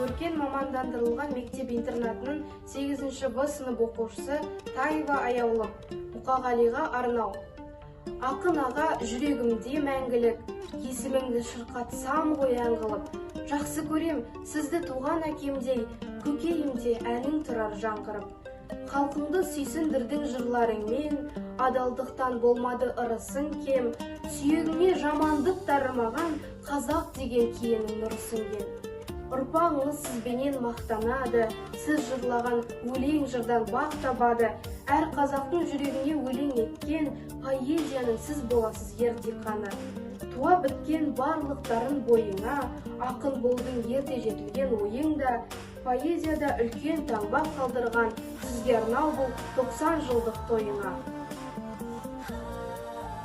Өркен мамандандырылған мектеп-интернатының 8-ші В сынып оқушысы Таева Аяулым Мұқағалиға арнау. Ақын аға, жүрегімде мәңгілік, есіміңді шырқатсам қоян қылып. Жақсы көрем сізді туған әкемдей, көкейімде әнің тұрар жаңғырып. Халқыңды сүйсіндірдің жырларыңмен, адалдықтан болмады ырысың кем. Сүйегіңе жамандық дарымаған қазақ деген киенің нұрысың кем. Ұрпағыңыз сізбенен мақтанады, сіз жырлаған өлең жырдан бақ табады. Әр қазақтың жүрегіне өлең еткен поэзияның сіз боласыз ертиқаны. Туа біткен барлықтарын бойыңа, ақын болдың ерте жетілген ойыңда. Поэзияда үлкен таңба қалдырған, сізге арнау бұл 90 жылдық тойыңа.